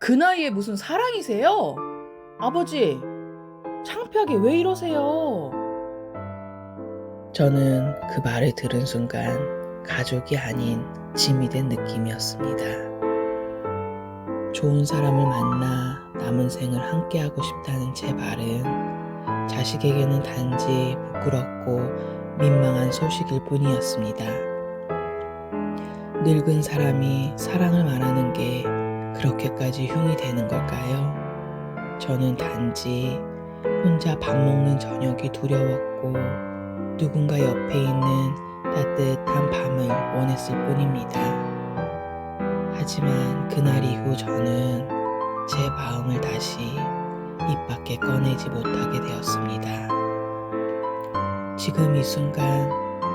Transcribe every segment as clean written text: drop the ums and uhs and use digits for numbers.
그 나이에 무슨 사랑이세요? 아버지, 창피하게 왜 이러세요? 저는 그 말을 들은 순간 가족이 아닌 짐이 된 느낌이었습니다. 좋은 사람을 만나 남은 생을 함께하고 싶다는 제 말은 자식에게는 단지 부끄럽고 민망한 소식일 뿐이었습니다. 늙은 사람이 사랑을 말하는 게 그렇게까지 흉이 되는 걸까요? 저는 단지 혼자 밥 먹는 저녁이 두려웠고 누군가 옆에 있는 따뜻한 밤을 원했을 뿐입니다. 하지만 그날 이후 저는 제 마음을 다시 입 밖에 꺼내지 못하게 되었습니다. 지금 이 순간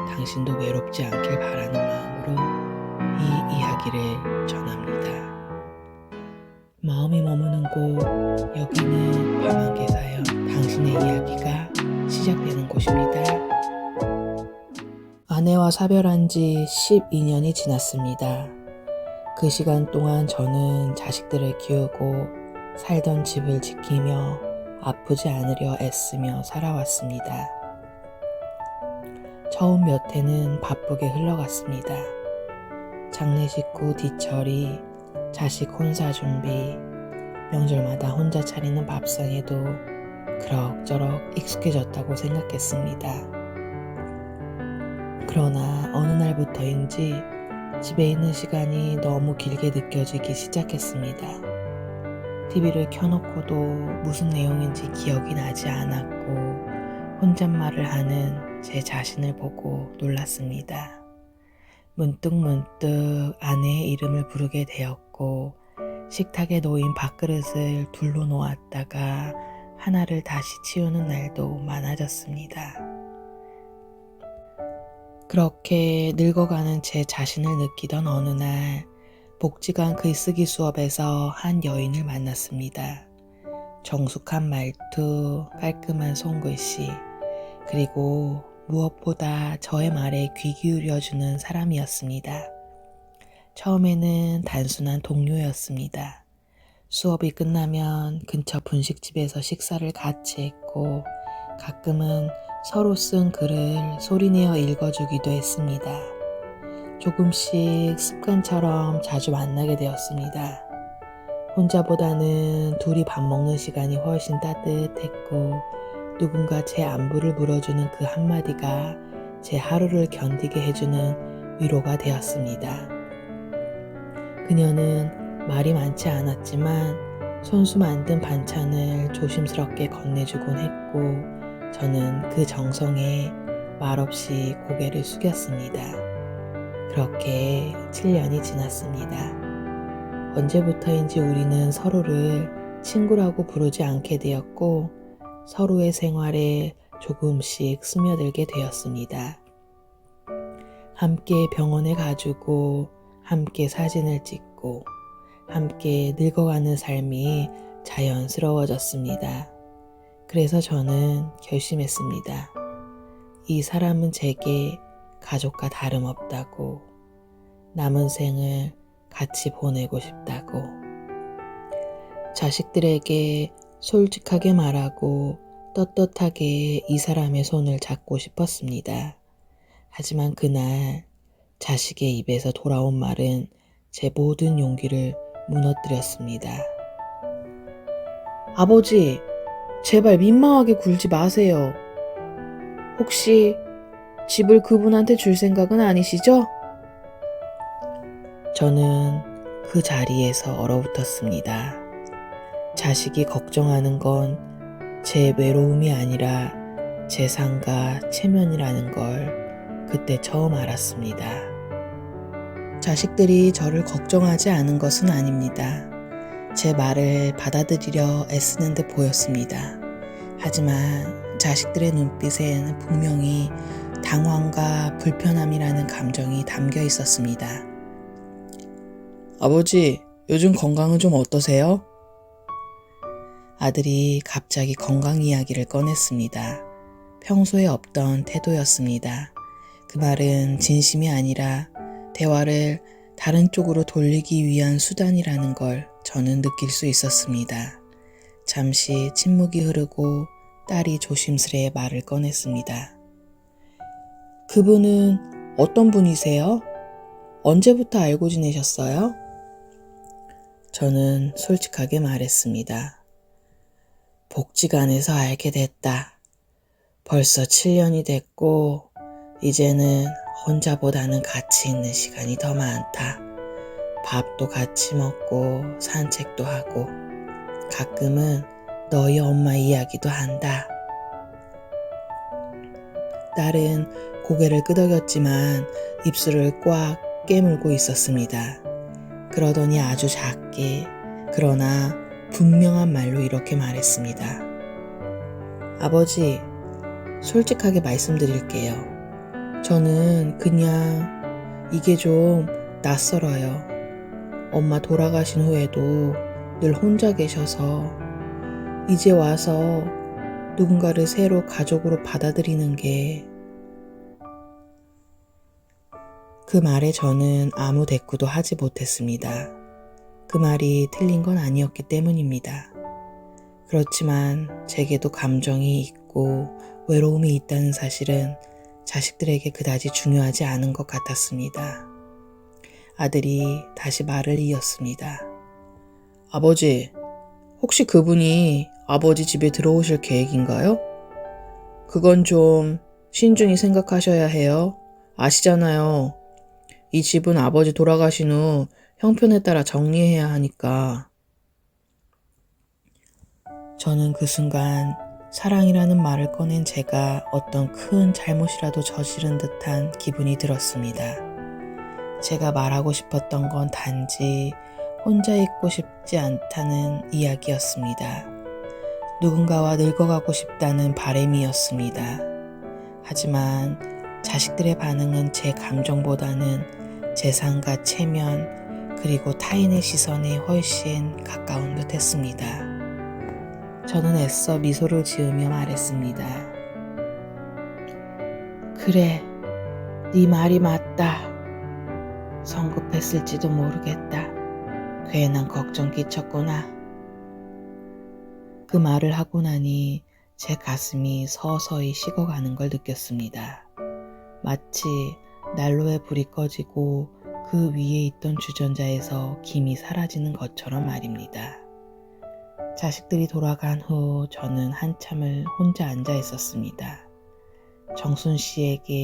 당신도 외롭지 않길 바라는 마음으로 이 이야기를 전합니다. 마음이 머무는 곳, 여기는 밤안개사요. 당신의 이야기가 시작되는 곳입니다. 아내와 사별한 지 12년이 지났습니다. 그 시간 동안 저는 자식들을 키우고 살던 집을 지키며 아프지 않으려 애쓰며 살아왔습니다. 처음 몇 해는 바쁘게 흘러갔습니다. 장례식 후 뒤처리, 자식 혼사 준비, 명절마다 혼자 차리는 밥상에도 그럭저럭 익숙해졌다고 생각했습니다. 그러나 어느 날부터인지 집에 있는 시간이 너무 길게 느껴지기 시작했습니다. TV를 켜놓고도 무슨 내용인지 기억이 나지 않았고 혼잣말을 하는 제 자신을 보고 놀랐습니다. 문득 아내의 이름을 부르게 되었고 식탁에 놓인 밥그릇을 둘러 놓았다가 하나를 다시 치우는 날도 많아졌습니다. 그렇게 늙어가는 제 자신을 느끼던 어느 날 복지관 글쓰기 수업에서 한 여인을 만났습니다. 정숙한 말투, 깔끔한 손글씨, 그리고 무엇보다 저의 말에 귀 기울여주는 사람이었습니다. 처음에는 단순한 동료였습니다. 수업이 끝나면 근처 분식집에서 식사를 같이 했고 가끔은 서로 쓴 글을 소리내어 읽어주기도 했습니다. 조금씩 습관처럼 자주 만나게 되었습니다. 혼자보다는 둘이 밥 먹는 시간이 훨씬 따뜻했고 누군가 제 안부를 물어주는 그 한마디가 제 하루를 견디게 해주는 위로가 되었습니다. 그녀는 말이 많지 않았지만 손수 만든 반찬을 조심스럽게 건네주곤 했고 저는 그 정성에 말없이 고개를 숙였습니다. 그렇게 7년이 지났습니다. 언제부터인지 우리는 서로를 친구라고 부르지 않게 되었고 서로의 생활에 조금씩 스며들게 되었습니다. 함께 병원에 가주고 함께 사진을 찍고 함께 늙어가는 삶이 자연스러워졌습니다. 그래서 저는 결심했습니다. 이 사람은 제게 가족과 다름없다고, 남은 생을 같이 보내고 싶다고. 자식들에게 솔직하게 말하고 떳떳하게 이 사람의 손을 잡고 싶었습니다. 하지만 그날 자식의 입에서 돌아온 말은 제 모든 용기를 무너뜨렸습니다. 아버지, 제발 민망하게 굴지 마세요. 혹시 집을 그분한테 줄 생각은 아니시죠? 저는 그 자리에서 얼어붙었습니다. 자식이 걱정하는 건 제 외로움이 아니라 제 삶과 체면이라는 걸 그때 처음 알았습니다. 자식들이 저를 걱정하지 않은 것은 아닙니다. 제 말을 받아들이려 애쓰는 듯 보였습니다. 하지만 자식들의 눈빛엔 분명히 당황과 불편함이라는 감정이 담겨 있었습니다. 아버지, 요즘 건강은 좀 어떠세요? 아들이 갑자기 건강 이야기를 꺼냈습니다. 평소에 없던 태도였습니다. 그 말은 진심이 아니라 대화를 다른 쪽으로 돌리기 위한 수단이라는 걸 저는 느낄 수 있었습니다. 잠시 침묵이 흐르고 딸이 조심스레 말을 꺼냈습니다. 그분은 어떤 분이세요? 언제부터 알고 지내셨어요? 저는 솔직하게 말했습니다. 복지관에서 알게 됐다. 벌써 7년이 됐고 이제는 혼자보다는 같이 있는 시간이 더 많다. 밥도 같이 먹고 산책도 하고 가끔은 너희 엄마 이야기도 한다. 딸은 고개를 끄덕였지만 입술을 꽉 깨물고 있었습니다. 그러더니 아주 작게 그러나 분명한 말로 이렇게 말했습니다. 아버지, 솔직하게 말씀드릴게요. 저는 그냥 이게 좀 낯설어요. 엄마 돌아가신 후에도 늘 혼자 계셔서 이제 와서 누군가를 새로 가족으로 받아들이는 게 그 말에 저는 아무 대꾸도 하지 못했습니다. 그 말이 틀린 건 아니었기 때문입니다. 그렇지만 제게도 감정이 있고 외로움이 있다는 사실은 자식들에게 그다지 중요하지 않은 것 같았습니다. 아들이 다시 말을 이었습니다. 아버지, 혹시 그분이 아버지 집에 들어오실 계획인가요? 그건 좀 신중히 생각하셔야 해요. 아시잖아요. 이 집은 아버지 돌아가신 후 형편에 따라 정리해야 하니까. 저는 그 순간 사랑이라는 말을 꺼낸 제가 어떤 큰 잘못이라도 저지른 듯한 기분이 들었습니다. 제가 말하고 싶었던 건 단지 혼자 있고 싶지 않다는 이야기였습니다. 누군가와 늙어가고 싶다는 바람이었습니다. 하지만 자식들의 반응은 제 감정보다는 재산과 체면 그리고 타인의 시선에 훨씬 가까운 듯 했습니다. 저는 애써 미소를 지으며 말했습니다. 그래, 네 말이 맞다. 성급했을지도 모르겠다. 괜한 걱정 끼쳤구나. 그 말을 하고 나니 제 가슴이 서서히 식어가는 걸 느꼈습니다. 마치 난로에 불이 꺼지고 그 위에 있던 주전자에서 김이 사라지는 것처럼 말입니다. 자식들이 돌아간 후 저는 한참을 혼자 앉아 있었습니다. 정순 씨에게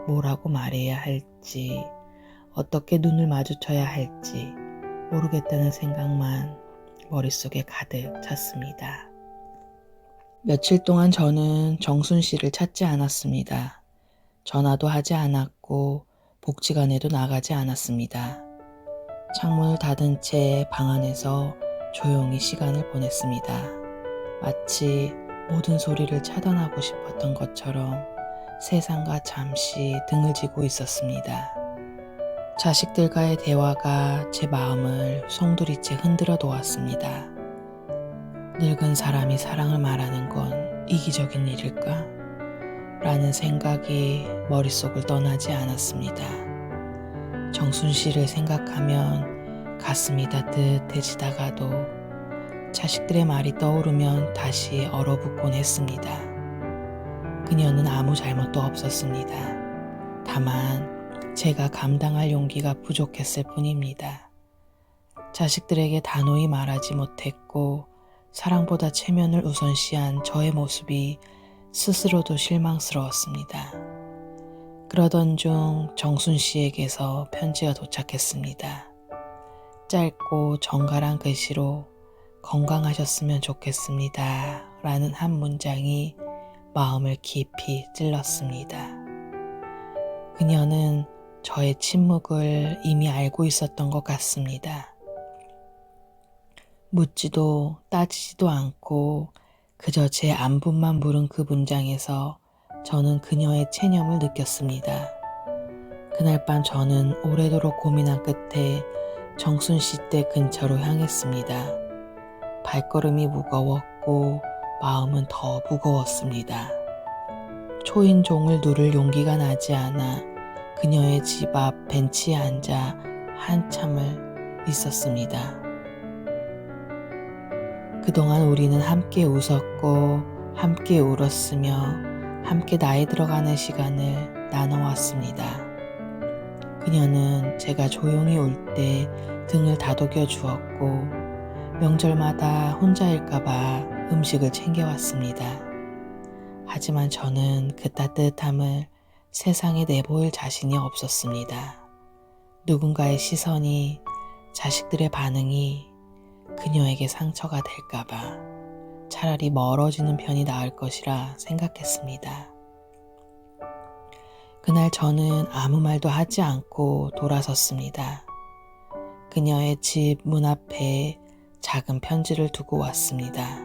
뭐라고 말해야 할지, 어떻게 눈을 마주쳐야 할지 모르겠다는 생각만 머릿속에 가득 찼습니다. 며칠 동안 저는 정순 씨를 찾지 않았습니다. 전화도 하지 않았고 복지관에도 나가지 않았습니다. 창문을 닫은 채 방 안에서 조용히 시간을 보냈습니다. 마치 모든 소리를 차단하고 싶었던 것처럼 세상과 잠시 등을 지고 있었습니다. 자식들과의 대화가 제 마음을 송두리째 흔들어 놓았습니다. 늙은 사람이 사랑을 말하는 건 이기적인 일일까? 라는 생각이 머릿속을 떠나지 않았습니다. 정순 씨를 생각하면 가슴이 따뜻해지다가도 자식들의 말이 떠오르면 다시 얼어붙곤 했습니다. 그녀는 아무 잘못도 없었습니다. 다만 제가 감당할 용기가 부족했을 뿐입니다. 자식들에게 단호히 말하지 못했고 사랑보다 체면을 우선시한 저의 모습이 스스로도 실망스러웠습니다. 그러던 중 정순 씨에게서 편지가 도착했습니다. 짧고 정갈한 글씨로 건강하셨으면 좋겠습니다. 라는 한 문장이 마음을 깊이 찔렀습니다. 그녀는 저의 침묵을 이미 알고 있었던 것 같습니다. 묻지도 따지지도 않고 그저 제 안부만 물은 그 문장에서 저는 그녀의 체념을 느꼈습니다. 그날 밤 저는 오래도록 고민한 끝에 정순 씨 댁 근처로 향했습니다. 발걸음이 무거웠고 마음은 더 무거웠습니다. 초인종을 누를 용기가 나지 않아 그녀의 집 앞 벤치에 앉아 한참을 있었습니다. 그동안 우리는 함께 웃었고 함께 울었으며 함께 나이 들어가는 시간을 나눠왔습니다. 그녀는 제가 조용히 울 때 등을 다독여 주었고 명절마다 혼자일까봐 음식을 챙겨왔습니다. 하지만 저는 그 따뜻함을 세상에 내보일 자신이 없었습니다. 누군가의 시선이, 자식들의 반응이 그녀에게 상처가 될까봐 차라리 멀어지는 편이 나을 것이라 생각했습니다. 그날 저는 아무 말도 하지 않고 돌아섰습니다. 그녀의 집 문 앞에 작은 편지를 두고 왔습니다.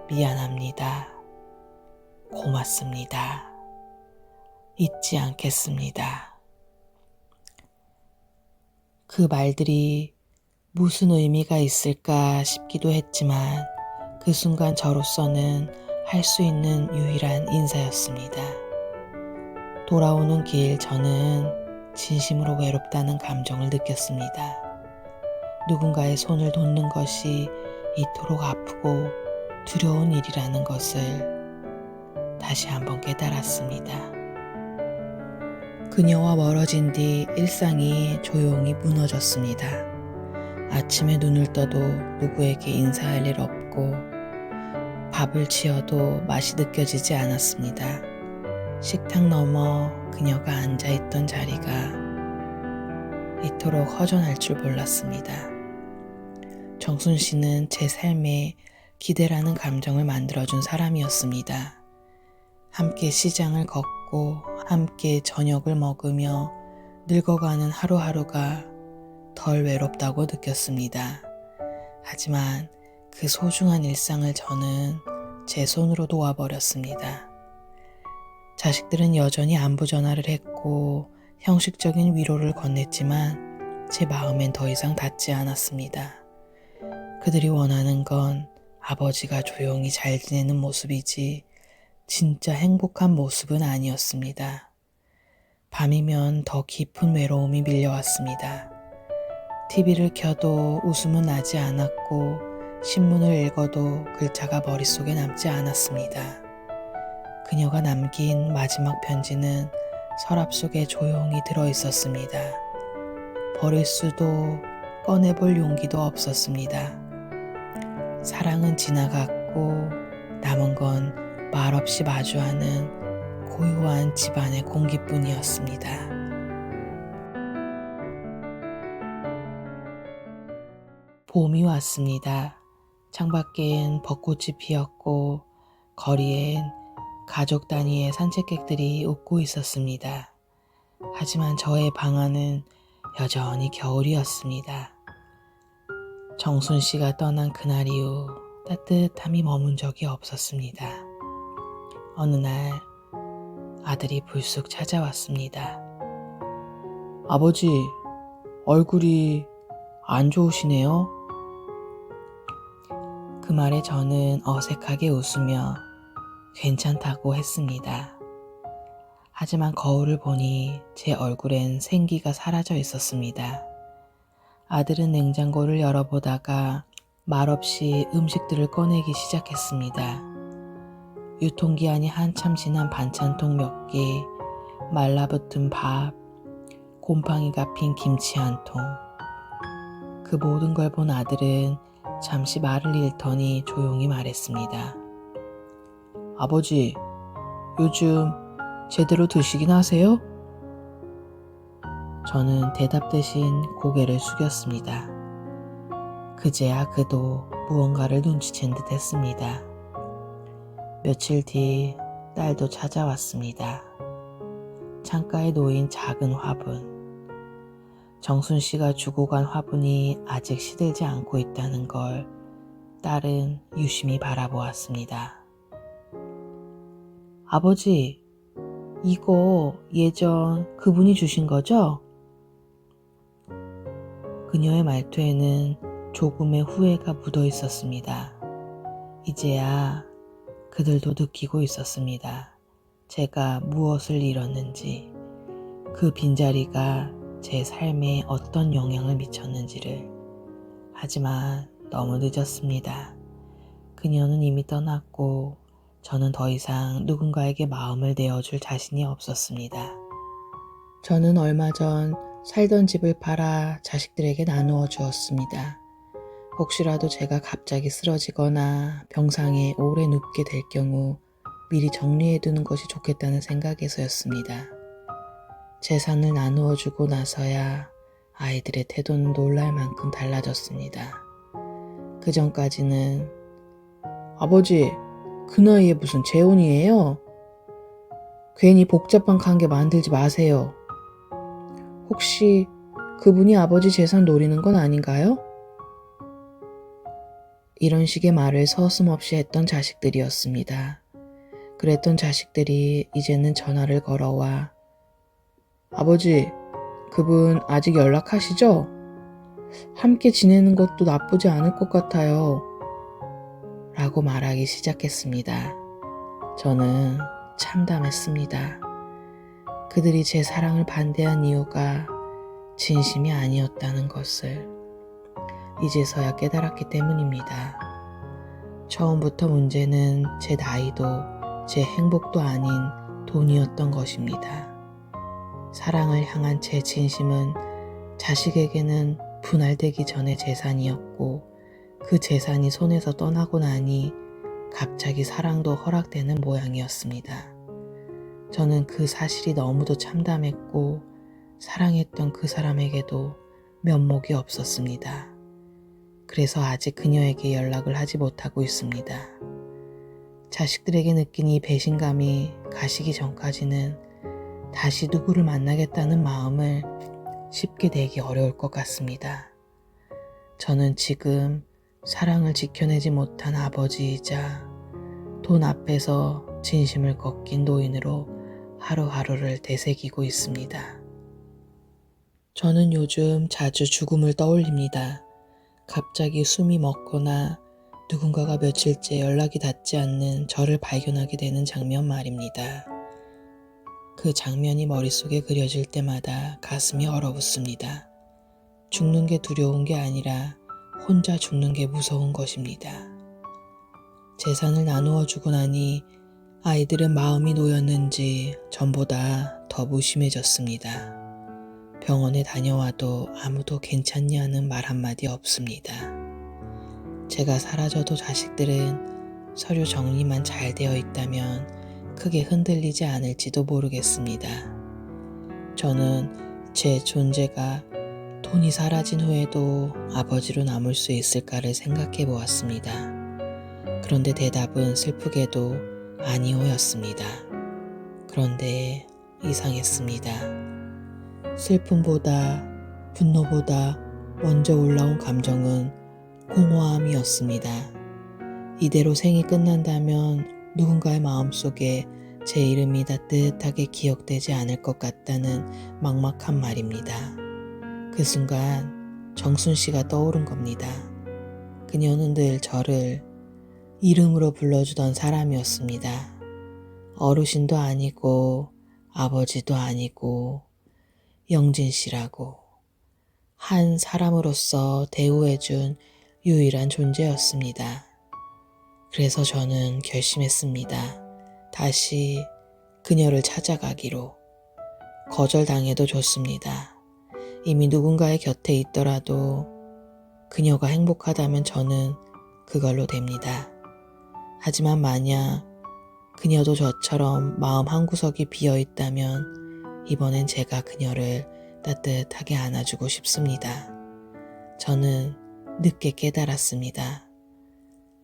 미안합니다. 고맙습니다. 잊지 않겠습니다. 그 말들이 무슨 의미가 있을까 싶기도 했지만 그 순간 저로서는 할 수 있는 유일한 인사였습니다. 돌아오는 길 저는 진심으로 외롭다는 감정을 느꼈습니다. 누군가의 손을 놓는 것이 이토록 아프고 두려운 일이라는 것을 다시 한번 깨달았습니다. 그녀와 멀어진 뒤 일상이 조용히 무너졌습니다. 아침에 눈을 떠도 누구에게 인사할 일 없고 밥을 지어도 맛이 느껴지지 않았습니다. 식탁 너머 그녀가 앉아있던 자리가 이토록 허전할 줄 몰랐습니다. 정순 씨는 제 삶에 기대라는 감정을 만들어준 사람이었습니다. 함께 시장을 걷고 함께 저녁을 먹으며 늙어가는 하루하루가 덜 외롭다고 느꼈습니다. 하지만 그 소중한 일상을 저는 제 손으로 놓아버렸습니다. 자식들은 여전히 안부 전화를 했고 형식적인 위로를 건넸지만 제 마음엔 더 이상 닿지 않았습니다. 그들이 원하는 건 아버지가 조용히 잘 지내는 모습이지 진짜 행복한 모습은 아니었습니다. 밤이면 더 깊은 외로움이 밀려왔습니다. TV를 켜도 웃음은 나지 않았고 신문을 읽어도 글자가 머릿속에 남지 않았습니다. 그녀가 남긴 마지막 편지는 서랍 속에 조용히 들어있었습니다. 버릴 수도 꺼내볼 용기도 없었습니다. 사랑은 지나갔고 남은 건 말없이 마주하는 고요한 집안의 공기뿐이었습니다. 봄이 왔습니다. 창밖엔 벚꽃이 피었고 거리엔 가족 단위의 산책객들이 웃고 있었습니다. 하지만 저의 방 안은 여전히 겨울이었습니다. 정순 씨가 떠난 그날 이후 따뜻함이 머문 적이 없었습니다. 어느 날 아들이 불쑥 찾아왔습니다. 아버지, 얼굴이 안 좋으시네요? 그 말에 저는 어색하게 웃으며 괜찮다고 했습니다. 하지만 거울을 보니 제 얼굴엔 생기가 사라져 있었습니다. 아들은 냉장고를 열어보다가 말없이 음식들을 꺼내기 시작했습니다. 유통기한이 한참 지난 반찬통 몇 개, 말라붙은 밥, 곰팡이가 핀 김치 한 통. 그 모든 걸 본 아들은 잠시 말을 잃더니 조용히 말했습니다. 아버지, 요즘 제대로 드시긴 하세요? 저는 대답 대신 고개를 숙였습니다. 그제야 그도 무언가를 눈치챈 듯 했습니다. 며칠 뒤 딸도 찾아왔습니다. 창가에 놓인 작은 화분. 정순 씨가 주고 간 화분이 아직 시들지 않고 있다는 걸 딸은 유심히 바라보았습니다. 아버지, 이거 예전 그분이 주신 거죠? 그녀의 말투에는 조금의 후회가 묻어 있었습니다. 이제야 그들도 느끼고 있었습니다. 제가 무엇을 잃었는지, 그 빈자리가 제 삶에 어떤 영향을 미쳤는지를. 하지만 너무 늦었습니다. 그녀는 이미 떠났고 저는 더 이상 누군가에게 마음을 내어줄 자신이 없었습니다. 저는 얼마 전 살던 집을 팔아 자식들에게 나누어 주었습니다. 혹시라도 제가 갑자기 쓰러지거나 병상에 오래 눕게 될 경우 미리 정리해 두는 것이 좋겠다는 생각에서였습니다. 재산을 나누어 주고 나서야 아이들의 태도는 놀랄 만큼 달라졌습니다. 그 전까지는 아버지, 그 나이에 무슨 재혼이에요? 괜히 복잡한 관계 만들지 마세요. 혹시 그분이 아버지 재산 노리는 건 아닌가요? 이런 식의 말을 서슴없이 했던 자식들이었습니다. 그랬던 자식들이 이제는 전화를 걸어와 아버지, 그분 아직 연락하시죠? 함께 지내는 것도 나쁘지 않을 것 같아요. 라고 말하기 시작했습니다. 저는 참담했습니다. 그들이 제 사랑을 반대한 이유가 진심이 아니었다는 것을 이제서야 깨달았기 때문입니다. 처음부터 문제는 제 나이도 제 행복도 아닌 돈이었던 것입니다. 사랑을 향한 제 진심은 자식에게는 분할되기 전의 재산이었고 그 재산이 손에서 떠나고 나니 갑자기 사랑도 허락되는 모양이었습니다. 저는 그 사실이 너무도 참담했고 사랑했던 그 사람에게도 면목이 없었습니다. 그래서 아직 그녀에게 연락을 하지 못하고 있습니다. 자식들에게 느낀 이 배신감이 가시기 전까지는 다시 누구를 만나겠다는 마음을 쉽게 내기 어려울 것 같습니다. 저는 지금 사랑을 지켜내지 못한 아버지이자 돈 앞에서 진심을 꺾인 노인으로 하루하루를 되새기고 있습니다. 저는 요즘 자주 죽음을 떠올립니다. 갑자기 숨이 멎거나 누군가가 며칠째 연락이 닿지 않는 저를 발견하게 되는 장면 말입니다. 그 장면이 머릿속에 그려질 때마다 가슴이 얼어붙습니다. 죽는 게 두려운 게 아니라 혼자 죽는 게 무서운 것입니다. 재산을 나누어 주고 나니 아이들은 마음이 놓였는지 전보다 더 무심해졌습니다. 병원에 다녀와도 아무도 괜찮냐는 말 한마디 없습니다. 제가 사라져도 자식들은 서류 정리만 잘 되어 있다면 크게 흔들리지 않을지도 모르겠습니다. 저는 제 존재가 돈이 사라진 후에도 아버지로 남을 수 있을까를 생각해 보았습니다. 그런데 대답은 슬프게도 아니오였습니다. 그런데 이상했습니다. 슬픔보다 분노보다 먼저 올라온 감정은 공허함이었습니다. 이대로 생이 끝난다면 누군가의 마음속에 제 이름이 따뜻하게 기억되지 않을 것 같다는 막막한 말입니다. 그 순간 정순 씨가 떠오른 겁니다. 그녀는 늘 저를 이름으로 불러주던 사람이었습니다. 어르신도 아니고 아버지도 아니고 영진 씨라고 한 사람으로서 대우해준 유일한 존재였습니다. 그래서 저는 결심했습니다. 다시 그녀를 찾아가기로. 거절당해도 좋습니다. 이미 누군가의 곁에 있더라도 그녀가 행복하다면 저는 그걸로 됩니다. 하지만 만약 그녀도 저처럼 마음 한구석이 비어있다면 이번엔 제가 그녀를 따뜻하게 안아주고 싶습니다. 저는 늦게 깨달았습니다.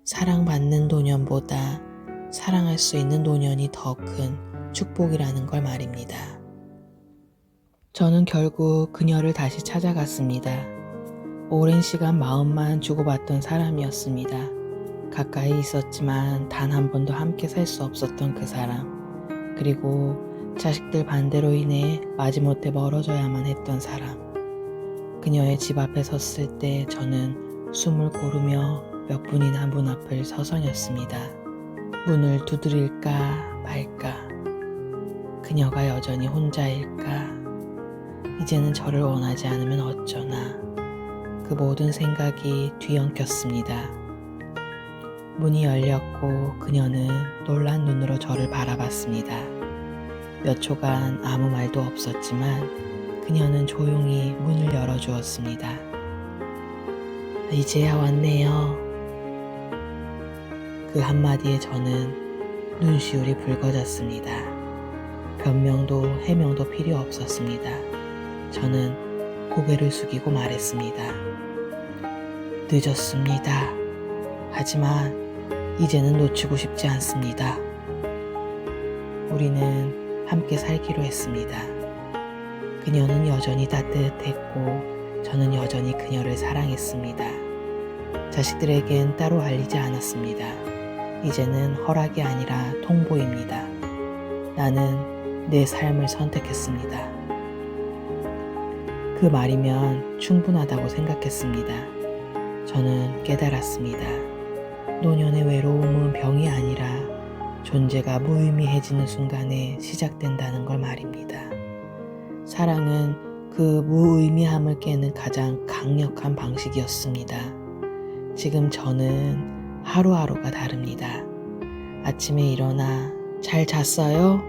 사랑받는 노년보다 사랑할 수 있는 노년이 더 큰 축복이라는 걸 말입니다. 저는 결국 그녀를 다시 찾아갔습니다. 오랜 시간 마음만 주고받던 사람이었습니다. 가까이 있었지만 단 한 번도 함께 살 수 없었던 그 사람. 그리고 자식들 반대로 인해 마지못해 멀어져야만 했던 사람. 그녀의 집 앞에 섰을 때 저는 숨을 고르며 몇 분이나 문 앞을 서성였습니다. 문을 두드릴까 말까. 그녀가 여전히 혼자일까. 이제는 저를 원하지 않으면 어쩌나. 그 모든 생각이 뒤엉켰습니다. 문이 열렸고 그녀는 놀란 눈으로 저를 바라봤습니다. 몇 초간 아무 말도 없었지만 그녀는 조용히 문을 열어주었습니다. 이제야 왔네요. 그 한마디에 저는 눈시울이 붉어졌습니다. 변명도 해명도 필요 없었습니다. 저는 고개를 숙이고 말했습니다. 늦었습니다. 하지만 이제는 놓치고 싶지 않습니다. 우리는 함께 살기로 했습니다. 그녀는 여전히 따뜻했고 저는 여전히 그녀를 사랑했습니다. 자식들에겐 따로 알리지 않았습니다. 이제는 허락이 아니라 통보입니다. 나는 내 삶을 선택했습니다. 그 말이면 충분하다고 생각했습니다. 저는 깨달았습니다. 노년의 외로움은 병이 아니라 존재가 무의미해지는 순간에 시작된다는 걸 말입니다. 사랑은 그 무의미함을 깨는 가장 강력한 방식이었습니다. 지금 저는 하루하루가 다릅니다. 아침에 일어나 잘 잤어요?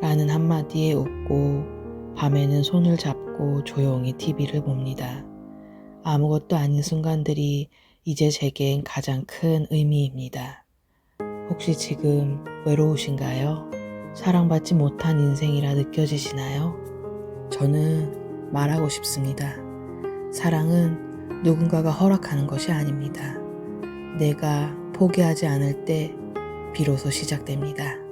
라는 한마디에 웃고 밤에는 손을 잡고 조용히 TV를 봅니다. 아무것도 아닌 순간들이 이제 제겐 가장 큰 의미입니다. 혹시 지금 외로우신가요? 사랑받지 못한 인생이라 느껴지시나요? 저는 말하고 싶습니다. 사랑은 누군가가 허락하는 것이 아닙니다. 내가 포기하지 않을 때 비로소 시작됩니다.